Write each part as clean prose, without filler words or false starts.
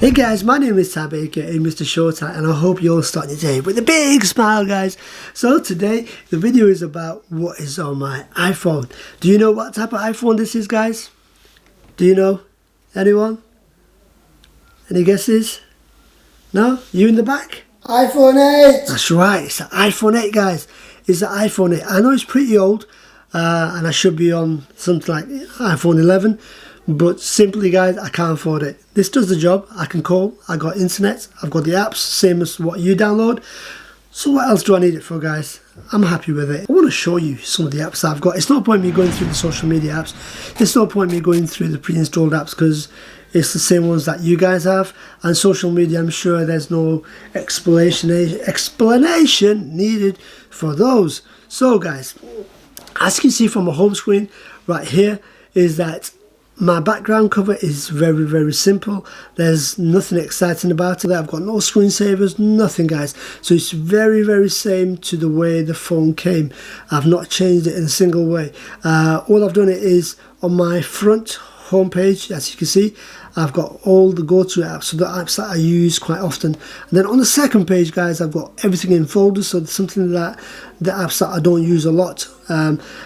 Hey guys, my name is Tab, aka Mrshortaii, and I hope you're all starting your day with a big smile, guys. So today, the video is about what is on my iPhone. Do you know what type of iPhone this is, guys? Do you know? Anyone? Any guesses? No? You in the back? iPhone 8! That's right, it's the iPhone 8, guys. It's the iPhone 8. I know it's pretty old, and I should be on something like iPhone 11. But simply, guys, I can't afford it. This does the job. I can call, I got internet, I've got the apps, same as what you download. So what else do I need it for, guys? I'm happy with it. I want to show you some of the apps I've got. It's no point me going through the social media apps. It's no point me going through the pre-installed apps because it's the same ones that you guys have. And social media, I'm sure there's no explanation needed for those. So, guys, as you can see from my home screen right here, is that my background cover is very, very simple. There's nothing exciting about it. I've got no screensavers, nothing, guys. So it's very, very same to the way the phone came. I've not changed it in a single way. All I've done it is on my front homepage, as you can see, I've got all the go-to apps, so the apps that I use quite often. And then on the second page, guys, I've got everything in folders, so there's something that the apps that I don't use a lot.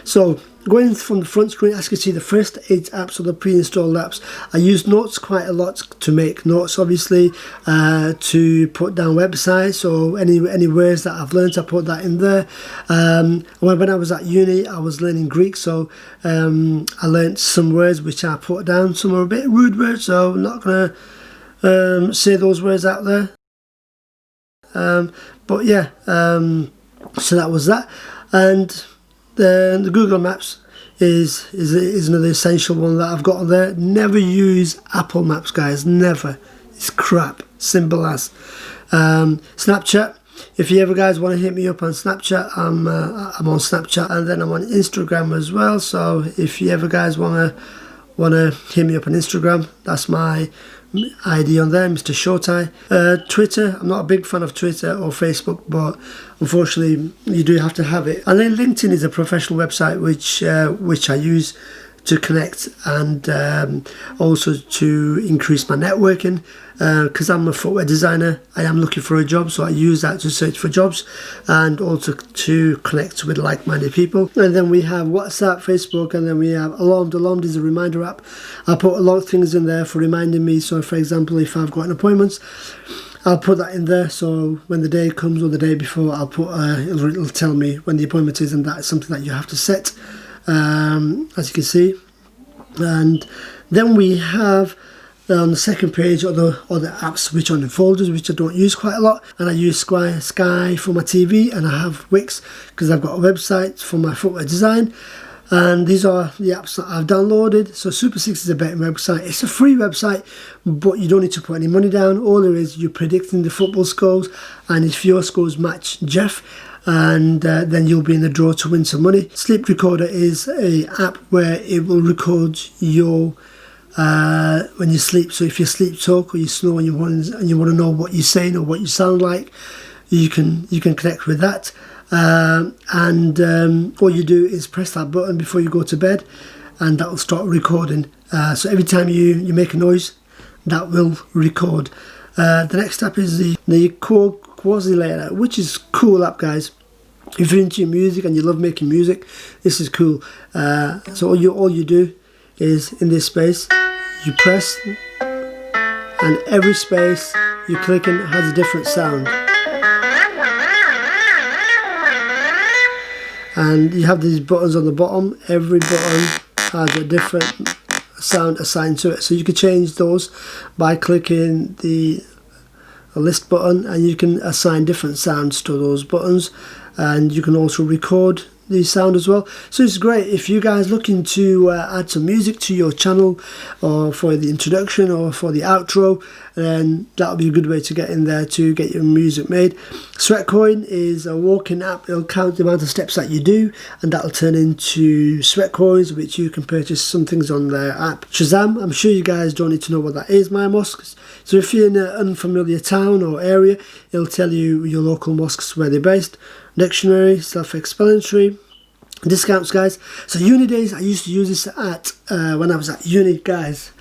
So going from the front screen, as you can see, the first 8 apps are the pre-installed apps. I use Notes quite a lot to make notes, obviously, to put down websites, so any words that I've learned, I put that in there. When I was at uni, I was learning Greek, so I learned some words which I put down. Some are a bit rude words, so I'm not going to say those words out there. But yeah, so that was that. And the Google Maps is another essential one that I've got on there. Never use Apple Maps, guys. Never. It's crap. Simple as. Snapchat. If you ever guys want to hit me up on Snapchat, I'm on Snapchat, and then I'm on Instagram as well. So if you ever guys want to hit me up on Instagram, that's my ID on there, Mrshortaii. Twitter, I'm not a big fan of Twitter or Facebook, but unfortunately you do have to have it. And then LinkedIn is a professional website which I use to connect and also to increase my networking, because I'm a footwear designer. I am looking for a job, so I use that to search for jobs and also to connect with like-minded people. And then we have WhatsApp, Facebook, and then we have Alarmed. Alarmed is a reminder app. I put a lot of things in there for reminding me. So for example, if I've got an appointment, I'll put that in there, so when the day comes or the day before, I'll put it'll tell me when the appointment is, and that's something that you have to set, as you can see. And then we have on the second page other apps which are in folders which I don't use quite a lot, and I use Sky for my TV, and I have Wix because I've got a website for my footwear design. And these are the apps that I've downloaded. So Super 6 is a betting website. It's a free website, but you don't need to put any money down. All there is, you're predicting the football scores, and if your scores match Jeff, and then you'll be in the draw to win some money. Sleep Recorder is a app where it will record your when you sleep. So if you sleep talk or you snore and you want to know what you're saying or what you sound like, you can connect with that. All you do is press that button before you go to bed, and that will start recording. So every time you make a noise, that will record. The next app is the Quasi-Layer, which is cool app, guys. If you're into music and you love making music, this is cool. So all you do is in this space, you press, and every space you click in has a different sound. And you have these buttons on the bottom. Every button has a different sound assigned to it. So you can change those by clicking the list button, and you can assign different sounds to those buttons. And you can also record the sound as well. So it's great if you guys looking to add some music to your channel, or for the introduction or for the outro, then that'll be a good way to get in there to get your music made. Sweatcoin is a walking app. It'll count the amount of steps that you do, and that'll turn into sweat coins, which you can purchase some things on their app. Shazam, I'm sure you guys don't need to know what that is, my mosques. So if you're in an unfamiliar town or area, it'll tell you your local mosques where they're based. Dictionary, self-explanatory. Discounts, guys. So uni days, I used to use this at when I was at uni, guys.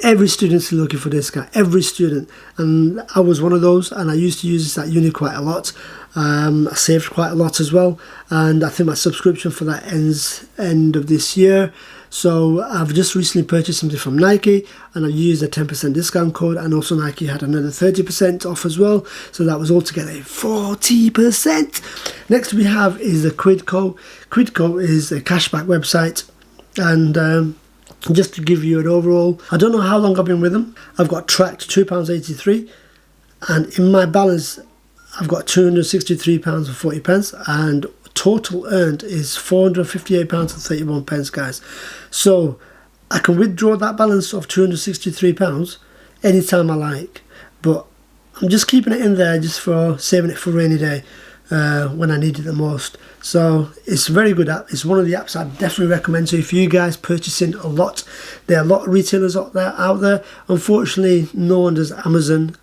Every student's looking for this guy, every student, and I was one of those, and I used to use this at uni quite a lot. I saved quite a lot as well, and I think my subscription for that ends end of this year. So I've just recently purchased something from Nike, and I used a 10% discount code, and also Nike had another 30% off as well, so that was altogether 40%. Next we have is the Quidco. Quidco is a cashback website, and just to give you an overall, I don't know how long I've been with them. I've got tracked £2.83, and in my balance I've got £263.40, and total earned is £458.31, guys. So I can withdraw that balance of £263 anytime I like, but I'm just keeping it in there just for saving it for a rainy day when I need it the most. So it's a very good app. It's one of the apps I definitely recommend. So if you guys purchasing a lot, there are a lot of retailers out there. Unfortunately, no one does Amazon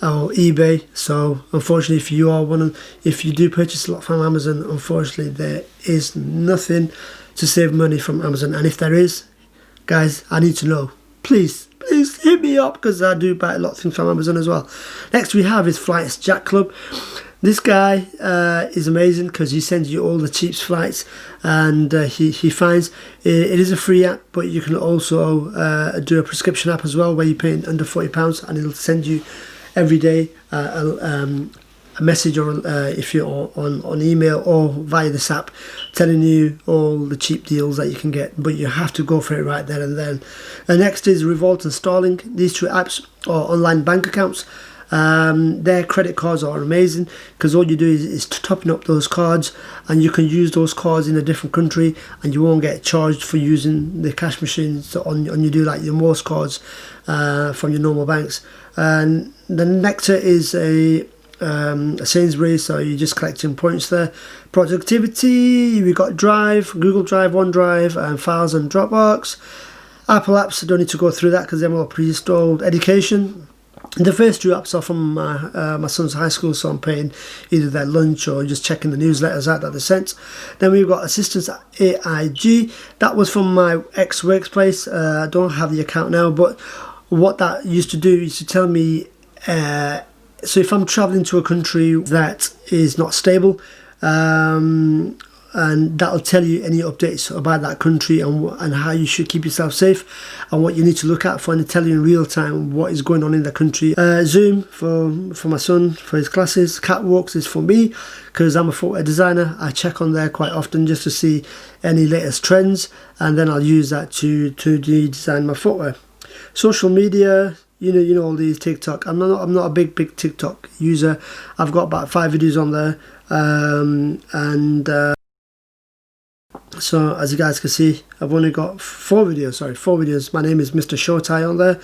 or eBay. So unfortunately, if you do purchase a lot from Amazon, unfortunately there is nothing to save money from Amazon. And if there is, guys, I need to know. Please hit me up, because I do buy a lot of things from Amazon as well. Next we have is Flights Jack Club. This guy is amazing because he sends you all the cheap flights, and he finds it is a free app, but you can also do a prescription app as well, where you pay under £40, and it'll send you every day a message, or if you're on email or via this app, telling you all the cheap deals that you can get, but you have to go for it right there and then. And next is Revolt and Starling. These two apps are online bank accounts. Their credit cards are amazing, because all you do is topping up those cards, and you can use those cards in a different country, and you won't get charged for using the cash machines on you do like your most cards from your normal banks. And the Nectar is a Sainsbury's, so you're just collecting points there. Productivity, we got Drive, Google Drive, OneDrive, and Files and Dropbox. Apple apps, I don't need to go through that because they're all pre-installed. Education, the first two apps are from my son's high school, so I'm paying either their lunch or just checking the newsletters out that they sent. Then we've got Assistance AIG. That was from my ex-workplace. I don't have the account now, but what that used to do is to tell me, so if I'm traveling to a country that is not stable, and that'll tell you any updates about that country and how you should keep yourself safe and what you need to look out for, and it'll tell you in real time what is going on in the country. Zoom for my son for his classes. Catwalks is for me because I'm a footwear designer. I check on there quite often just to see any latest trends, and then I'll use that to design my footwear. Social media, you know all these TikTok. I'm not a big TikTok user. I've got about 5 videos on there, so as you guys can see, I've only got 4 videos. My name is Mrshortaii on there,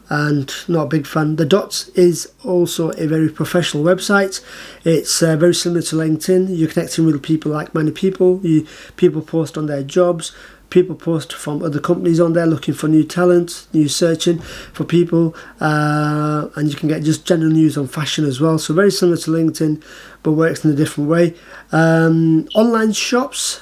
and not a big fan. The Dots is also a very professional website. It's very similar to LinkedIn. You're connecting with people, like-minded people. People post on their jobs. People post from other companies on there looking for new talent, new searching for people, and you can get just general news on fashion as well. So very similar to LinkedIn, but works in a different way. Online shops,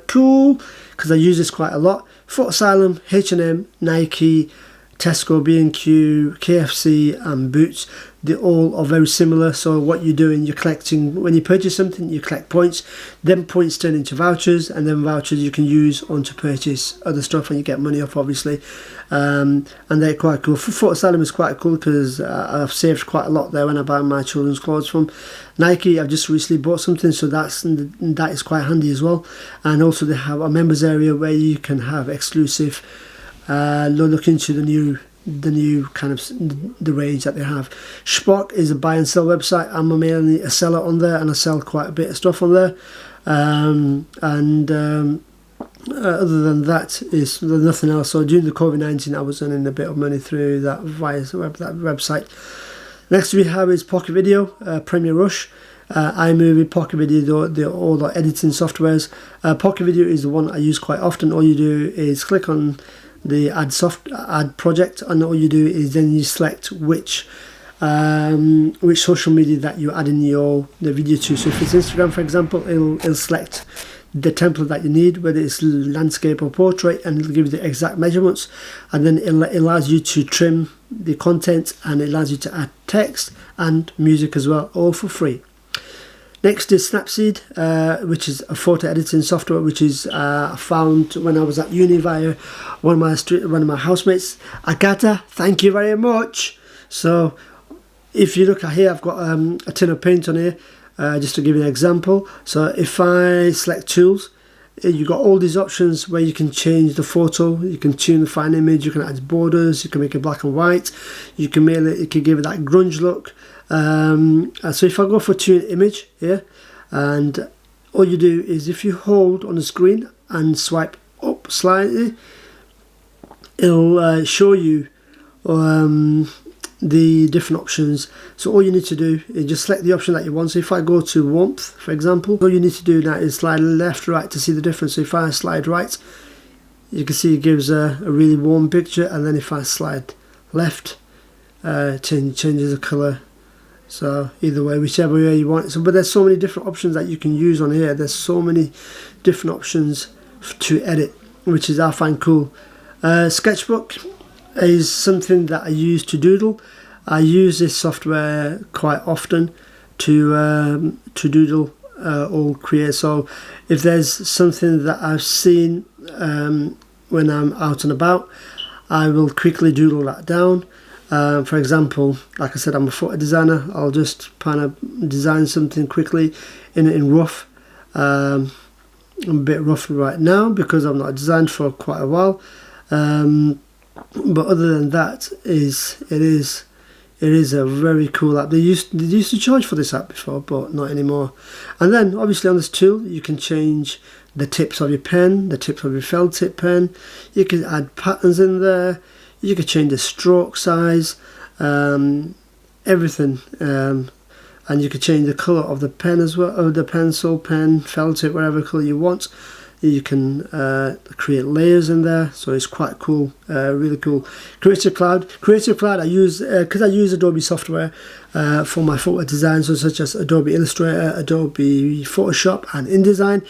cool, because I use this quite a lot. Foot Asylum, H&M, Nike, Tesco, B&Q, KFC and Boots, they all are very similar. So what you're doing, you're collecting, when you purchase something, you collect points, then points turn into vouchers, and then vouchers you can use on to purchase other stuff and you get money off, obviously. And they're quite cool. Foot Asylum is quite cool because I've saved quite a lot there when I buy my children's clothes from. Nike, I've just recently bought something, so that is quite handy as well. And also they have a members area where you can have exclusive look into the new kind of the range that they have. Spock is a buy and sell website. I'm mainly a seller on there, and I sell quite a bit of stuff on there. Other than that, there's nothing else. So during the COVID-19, I was earning a bit of money through that via that website. Next we have is Pocket Video, Premiere Rush, iMovie, Pocket Video, they're all the editing softwares. Pocket Video is the one I use quite often. All you do is click on the add project, and all you do is then you select which which social media that you're adding the video to. So if it's Instagram, for example, it'll select the template that you need, whether it's landscape or portrait, and it'll give you the exact measurements, and then it allows you to trim the content, and it allows you to add text and music as well, all for free. Next is Snapseed, which is a photo editing software, which is found when I was at uni via one of my housemates, Agata. Thank you very much. So if you look at here, I've got a tin of paint on here, just to give you an example. So if I select tools, you've got all these options where you can change the photo, you can tune the fine image, you can add borders, you can make it black and white, you can give it that grunge look. So if I go for tune image here, and all you do is if you hold on the screen and swipe up slightly, it'll show you the different options. So all you need to do is just select the option that you want. So if I go to warmth, for example, all you need to do now is slide left, right to see the difference. So if I slide right, you can see it gives a really warm picture, and then if I slide left, changes the colour. So either way, whichever way you want. So, but there's so many different options that you can use on here. There's so many different options to edit, which is I find cool. Sketchbook is something that I use to doodle. I use this software quite often to doodle or create. So if there's something that I've seen when I'm out and about, I will quickly doodle that down. For example, like I said, I'm a photo designer. I'll just kind of design something quickly in rough. I'm a bit rough right now because I've not designed for quite a while. But other than that, it is a very cool app. They used to charge for this app before, but not anymore. And then obviously on this tool, you can change the tips of your pen, the tips of your felt tip pen. You can add patterns in there. You can change the stroke size, everything, and you can change the colour of the pen as well, of the pencil, pen, felt tip, whatever colour you want. You can create layers in there, so it's quite cool, really cool. Creative Cloud I use because I use Adobe software for my photo design, so such as Adobe Illustrator, Adobe Photoshop, and InDesign.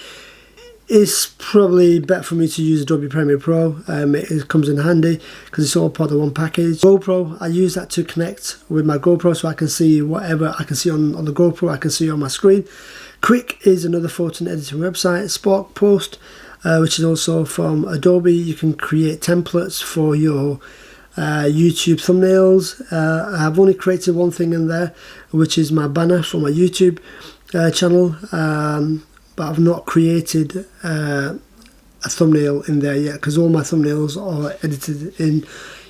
It's probably better for me to use Adobe Premiere Pro. It comes in handy because it's all part of one package. GoPro, I use that to connect with my GoPro, so I can see whatever I can see on the GoPro, I can see on my screen. Quick is another photo editing website. Spark Post, which is also from Adobe. You can create templates for your YouTube thumbnails. I've only created one thing in there, which is my banner for my YouTube channel. But I've not created a thumbnail in there yet because all my thumbnails are edited in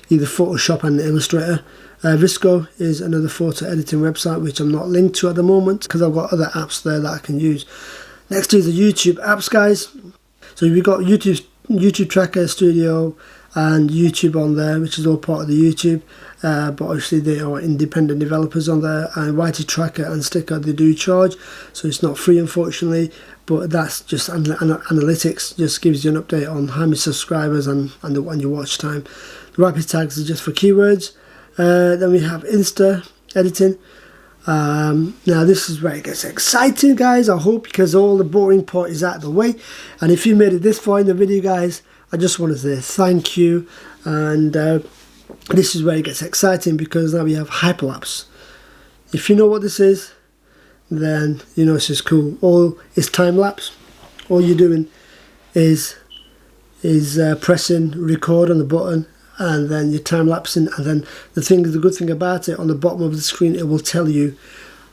either Photoshop and Illustrator. Visco is another photo editing website which I'm not linked to at the moment because I've got other apps there that I can use. Next is the YouTube apps, guys. So we've got YouTube Tracker Studio and YouTube on there, which is all part of the YouTube. But obviously they are independent developers on there, and YT Tracker and Sticker, they do charge, so it's not free unfortunately, but that's just analytics, just gives you an update on how many subscribers and your watch time. The rapid tags are just for keywords. Then we have Insta editing. Now this is where it gets exciting, guys, I hope, because all the boring part is out of the way. And if you made it this far in the video, guys, I just want to say thank you. And this is where it gets exciting, because now we have hyperlapse. If you know what this is, then you know this is cool. All is time lapse. All you're doing is pressing record on the button, and then you're time lapsing. And then the good thing about it, on the bottom of the screen, it will tell you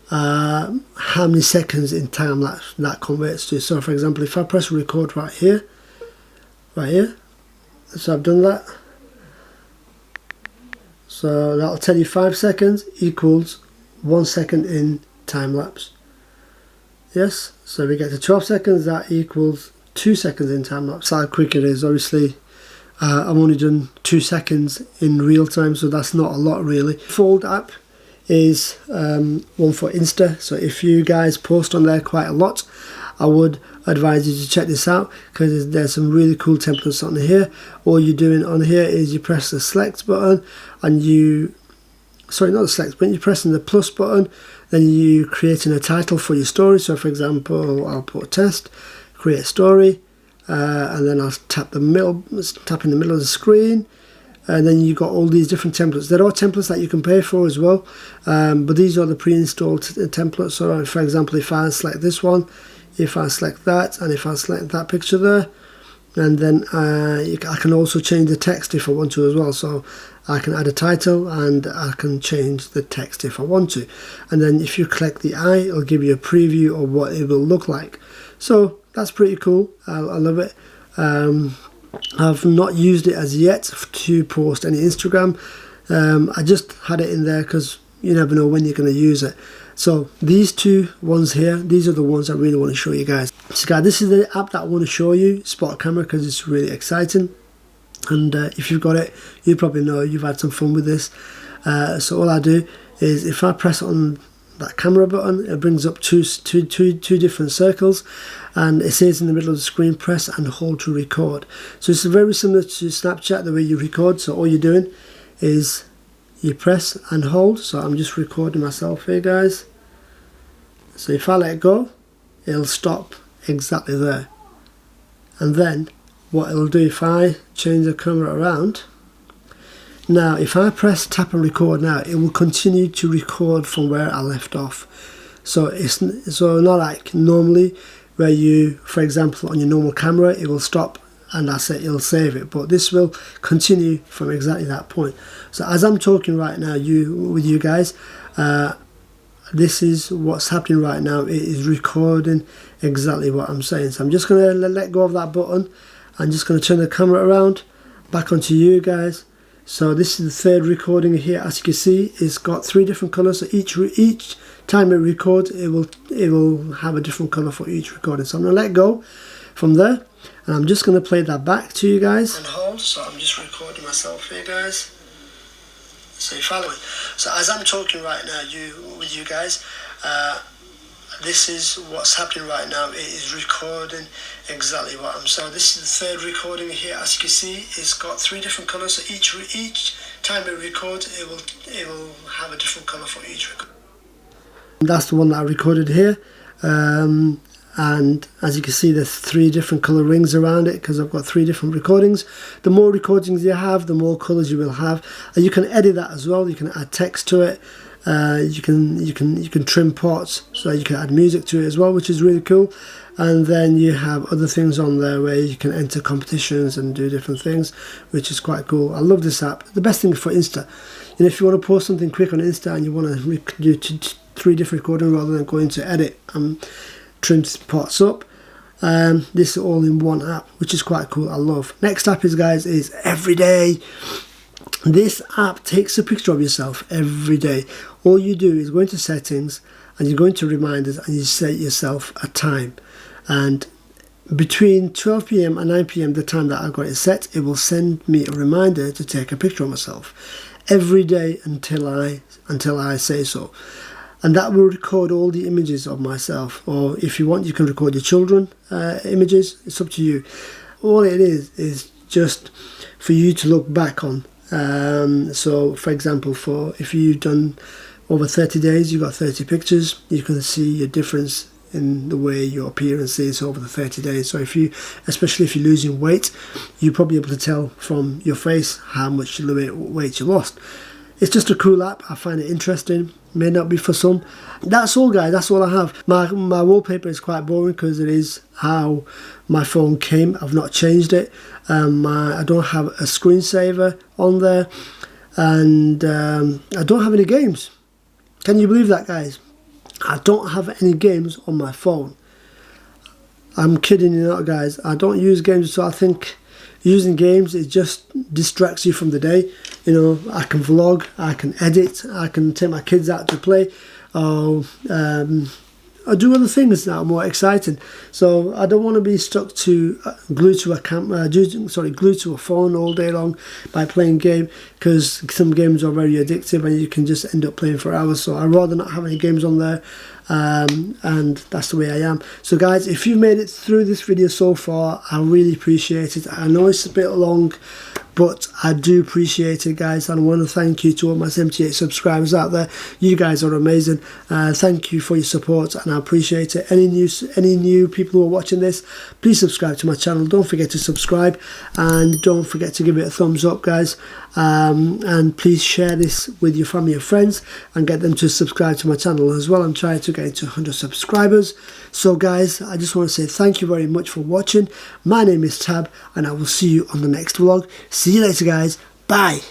how many seconds in time lapse that converts to. So for example, if I press record right here, so I've done that. So that'll tell you 5 seconds equals 1 second in time lapse. Yes, so we get to 12 seconds, that equals 2 seconds in time lapse. That's how quick it is. Obviously, I've only done 2 seconds in real time, so that's not a lot really. Fold app is one for Insta. So if you guys post on there quite a lot, I would advise you to check this out, because there's some really cool templates on here. All you're doing on here is you press the select button and you sorry, not the select button, you're pressing the plus button, then you're creating a title for your story. So for example, I'll put test, create story, and then I'll tap in the middle of the screen, and then you got all these different templates. There are templates that you can pay for as well, but these are the pre-installed templates. So for example, if I select this one, if I select that, and if I select that picture there, and then I can also change the text if I want to as well. So I can add a title and I can change the text if I want to. And then if you click the eye, it'll give you a preview of what it will look like. So that's pretty cool. I love it. I've not used it as yet to post any Instagram. I just had it in there because you never know when you're going to use it. So these two ones here, these are the ones I really want to show you guys. So guys, this is the app that I want to show you, Spot Camera, because it's really exciting. And if you've got it, you probably know you've had some fun with this. So all I do is if I press on that camera button, it brings up two different circles, and it says in the middle of the screen, press and hold to record. So it's very similar to Snapchat, the way you record. So all you're doing is you press and hold. So I'm just recording myself here, guys. So if I let go, it'll stop exactly there. And then what it'll do, if I change the camera around, now if I press tap and record now, it will continue to record from where I left off. So it's not like normally where you, for example, on your normal camera, it will stop and that's it, it'll save it, but this will continue from exactly that point. So as I'm talking right now with you guys, this is what's happening right now. It is recording exactly what I'm saying. So I'm just going to let go of that button. I'm just going to turn the camera around back onto you guys. So this is the third recording here. As you can see, it's got 3 different colors. So each time it records, it will have a different color for each recording. So I'm going to let go from there, and I'm just going to play that back to you guys. And hold. So I'm just recording myself here, guys. So you're following. So as I'm talking right now with you guys, this is what's happening right now. It is recording exactly what I'm saying. This is the third recording here. As you can see, it's got 3 different colors. So each time it records, it will have a different color for each record. That's the one that I recorded here. And as you can see, there's 3 different color rings around it because I've got 3 different recordings. The more recordings you have, the more colors you will have. And you can edit that as well. You can add text to it. You can trim parts, so you can add music to it as well, which is really cool. And then you have other things on there where you can enter competitions and do different things, which is quite cool. I love this app. The best thing for Insta, if you want to post something quick on Insta and you want to do 3 different recordings rather than going to edit and trim parts up, this is all in one app, which is quite cool. I love. Next app is Everyday. This app takes a picture of yourself every day. All you do is go into settings and you go into reminders and you set yourself a time, and between 12 PM and 9 PM, the time that I've got it set, it will send me a reminder to take a picture of myself every day until I say so. And that will record all the images of myself, or if you want, you can record your children images. It's up to you. All it is just for you to look back on. So for example, if you've done over 30 days, you've got 30 pictures, you can see your difference in the way your appearance is over the 30 days. So especially if you're losing weight, you'll probably be able to tell from your face how much weight you lost. It's just a cool app. I find it interesting. May not be for some. That's all, guys. That's all I have. My wallpaper is quite boring because it is how my phone came. I've not changed it. I don't have a screensaver on there, and I don't have any games. Can you believe that, guys? I don't have any games on my phone. I'm kidding you not, guys. I don't use games, so I think using games, it just distracts you from the day. I can vlog, I can edit, I can take my kids out to play, I do other things that are more exciting. So I don't want to be stuck to glued to a phone all day long by playing game, because some games are very addictive and you can just end up playing for hours. So I'd rather not have any games on there, and that's the way I am. So guys, if you've made it through this video so far, I really appreciate it. I know it's a bit long, but I do appreciate it, guys, and I want to thank you to all my 78 subscribers out there. You guys are amazing. Thank you for your support, and I appreciate it. Any new people who are watching this, please subscribe to my channel. Don't forget to subscribe, and don't forget to give it a thumbs up, guys. And please share this with your family and friends and get them to subscribe to my channel as well. I'm trying to get into 100 subscribers. So guys, I just want to say thank you very much for watching. My name is Tab, and I will see you on the next vlog. See you later, guys. Bye.